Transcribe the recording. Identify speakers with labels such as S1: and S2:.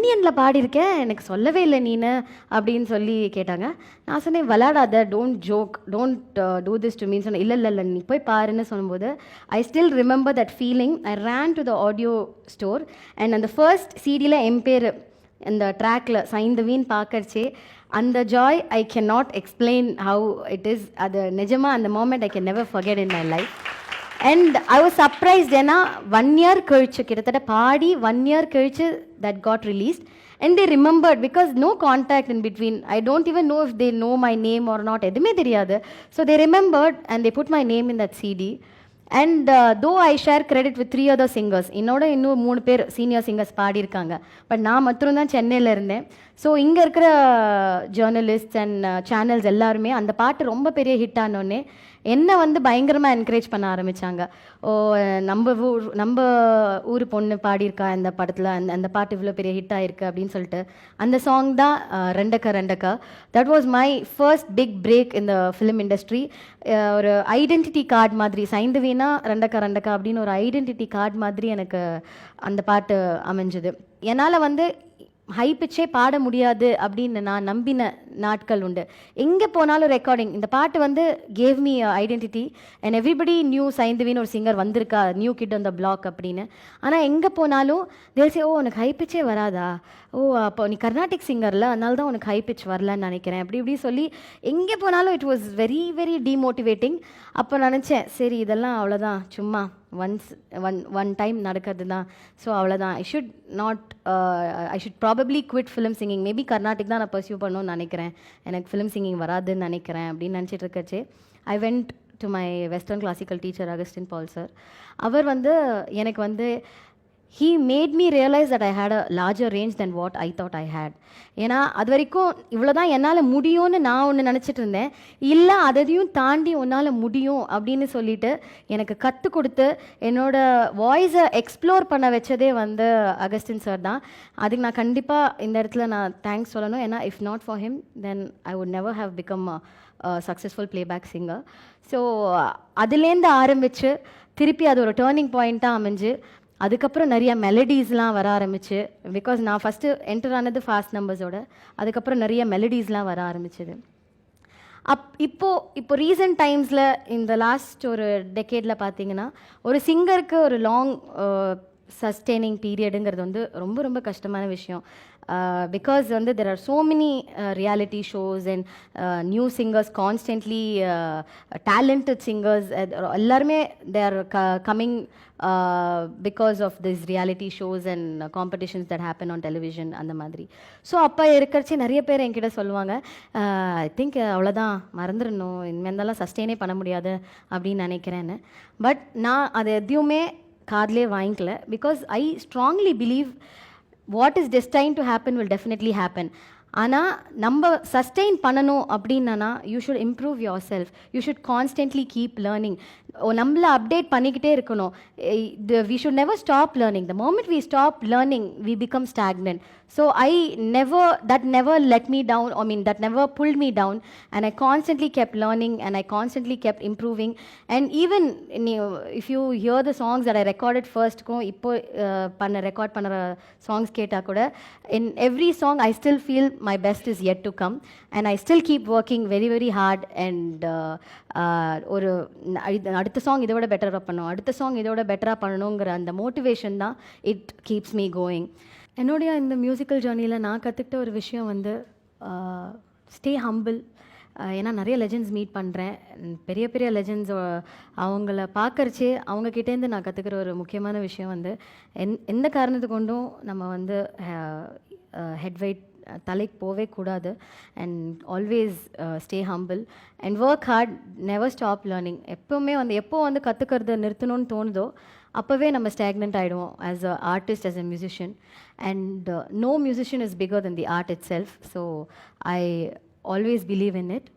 S1: இந்தியனில் பாடியிருக்கேன், எனக்கு சொல்லவே இல்லை நீனு அப்படின்னு சொல்லி கேட்டாங்க. நான் சொன்னேன், விளாடாத, don't joke, don't do this to மீன் சொன்னேன். இல்லை இல்லை இல்லை நீ போய் பாருன்னு சொல்லும்போது I still remember that feeling. I ran to the audio store and அந்த ஃபர்ஸ்ட் சிடியில் என் பேர் இந்த ட்ராக்ல சைந்தவின்னு பார்க்கறச்சே அந்த joy I can not explain how it is. அது நிஜமாக அந்த moment I can never forget in my life. And I was surprised. ஏன்னா 1 year கழிச்சு, கிட்டத்தட்ட பாடி 1 year கழிச்சு that got released. And they remembered because no contact in between. I don't even know if they know my name or not, எதுவுமே தெரியாது. So they remembered and they put my name in that CD. And though I share credit with 3 other singers. என்னோட இன்னும் 3 பேர் senior singers பாடியிருக்காங்க. But நான் மட்டும் தான் சென்னையில் இருந்தேன். ஸோ இங்கே இருக்கிற ஜேர்னலிஸ்ட்ஸ் அண்ட் சேனல்ஸ் எல்லாருமே அந்த பாட்டு ரொம்ப பெரிய ஹிட் ஆனோடனே என்னை வந்து பயங்கரமாக என்கரேஜ் பண்ண ஆரம்பித்தாங்க. ஓ, நம்ம ஊர் பொண்ணு பாடியிருக்கா இந்த படத்தில், அந்த பாட்டு இவ்வளோ பெரிய ஹிட் ஆகிருக்கு அப்படின்னு சொல்லிட்டு அந்த சாங் தான் ரெண்டக்கா ரெண்டக்கா. That was my first big break இந்த ஃபிலிம் இண்டஸ்ட்ரி. ஒரு ஐடென்டிட்டி கார்டு மாதிரி, சைந்தவினா ரெண்டக்கா ரெண்டக்கா அப்படின்னு ஒரு ஐடென்டிட்டி கார்டு மாதிரி எனக்கு அந்த பாட்டு அமைஞ்சுது. என்னால் வந்து ஹை பிச்சே பாட முடியாது அப்படின்னு நான் நம்பின நாட்கள் உண்டு. எங்கே போனாலும் ரெக்கார்டிங், இந்த பாட்டு வந்து gave me identity. And everybody knew சைந்தவின்னு ஒரு சிங்கர் வந்திருக்கா, new kid on the block அப்படின்னு. ஆனால் எங்கே போனாலும் தேல்சே, ஓ உனக்கு ஹை பிச்சே வராதா, ஓ அப்போ நீ கர்நாடிக் சிங்கரில், அதனால தான் உனக்கு ஹை பிச் வரலன்னு நினைக்கிறேன், அப்படி இப்படி சொல்லி எங்கே போனாலும் it was very very demotivating. அப்போ நினச்சேன், சரி இதெல்லாம் அவ்வளோதான், சும்மா ஒன் டைம் நடக்கிறது தான். ஸோ அவ்வளோதான், I should probably quit film singing. Maybe Carnatic தான் நான் பர்சியூ பண்ணணும்னு நினைக்கிறேன், எனக்கு ஃபிலிம் சிங்கிங் வராதுன்னு நினைக்கிறேன் அப்படின்னு நினச்சிட்டு இருக்கச்சு I went to my western classical teacher Augustine Paul sir. அவர் வந்து எனக்கு வந்து he made me realize that I had a larger range than what I thought I had. ஏன்னா அது வரைக்கும் இவ்வளோ தான் என்னால் முடியும்னு நான் ஒன்று நினச்சிட்டு இருந்தேன். இல்லை அதையும் தாண்டி உன்னால் முடியும் அப்படின்னு சொல்லிட்டு எனக்கு கற்றுக் கொடுத்து என்னோடய வாய்ஸை எக்ஸ்ப்ளோர் பண்ண வச்சதே வந்து அகஸ்டின் சார் தான். அதுக்கு நான் கண்டிப்பாக இந்த இடத்துல நான் தேங்க்ஸ் சொல்லணும். ஏன்னா if not for him then I would never have become successful playback singer. So அதுலேருந்து ஆரம்பித்து திருப்பி அது ஒரு டேர்னிங் பாயிண்ட்டாக அமைஞ்சு அதுக்கப்புறம் நிறைய மெலடிஸ்லாம் வர ஆரம்பிச்சு. பிகாஸ் நான் ஃபஸ்ட்டு என்டர் ஆனது ஃபாஸ்ட் நம்பர்ஸோட, அதுக்கப்புறம் நிறைய மெலடிஸ்லாம் வர ஆரம்பிச்சுது. இப்போ ரீசன்ட் டைம்ஸில் இந்த லாஸ்ட் ஒரு டெக்கேடில் பார்த்தீங்கன்னா ஒரு சிங்கருக்கு ஒரு லாங் சஸ்டெய்னிங் பீரியடுங்கிறது வந்து ரொம்ப ரொம்ப கஷ்டமான விஷயம். பிகாஸ் வந்து there are so many reality shows and new singers constantly, talented singers எல்லாருமே they are coming because of this reality shows and competitions that happen on television அந்த மாதிரி. ஸோ அப்போ இருக்கிறச்சு நிறைய பேர் என்கிட்ட சொல்லுவாங்க, ஐ திங்க் அவ்வளோதான் மறந்துடணும், இனிமேல் இருந்தாலும் சஸ்டெயினே பண்ண முடியாது அப்படின்னு நினைக்கிறேன்னு. பட் நான் அது எதையுமே காதிலே வாங்கிக்கல. Because I strongly believe what is destined to happen will definitely happen. ஆனால் நம்ம சஸ்டெயின் பண்ணணும் அப்படின்னா you should improve yourself, you should constantly keep learning. நம்மளை அப்டேட் பண்ணிக்கிட்டே இருக்கணும். We should never stop learning. The moment we stop learning we become stagnant. So that never let me down, that never pulled me down, and I constantly kept learning and I constantly kept improving. And even if you hear the songs that I recorded first ko ipo record panna songs keta kuda, in every song I still feel my best is yet to come, and I still keep working very very hard. And ஒரு அடுத்த song இதோட பெட்டராக பண்ணணும், அடுத்த song இதோட பெட்டராக பண்ணணுங்கிற அந்த மோட்டிவேஷன் தான் இட் கீப்ஸ் மீ கோயிங். என்னுடைய இந்த மியூசிக்கல் ஜேர்னியில் நான் கற்றுக்கிட்ட ஒரு விஷயம் வந்து ஸ்டே ஹம்பிள். ஏன்னா நிறைய லெஜெண்ட்ஸ் மீட் பண்ணுறேன், பெரிய பெரிய லெஜெண்ட்ஸ், அவங்கள பார்க்கறச்சே அவங்கக்கிட்டேருந்து நான் கற்றுக்கிற ஒரு முக்கியமான விஷயம் வந்து எந்த காரணத்து கொண்டும் நம்ம வந்து ஹெட் வெயிட் தலைக்கு போவே கூடாது. And always stay humble and work hard, never stop learning. எப்போ வந்து கற்றுக்கிறது நிறுத்தணும்னு தோணுதோ அப்போவே நம்ம ஸ்டாக்னன்ட் ஆகிடுவோம் as a artist, as a musician. And no musician is bigger than the art itself. So I always believe in it.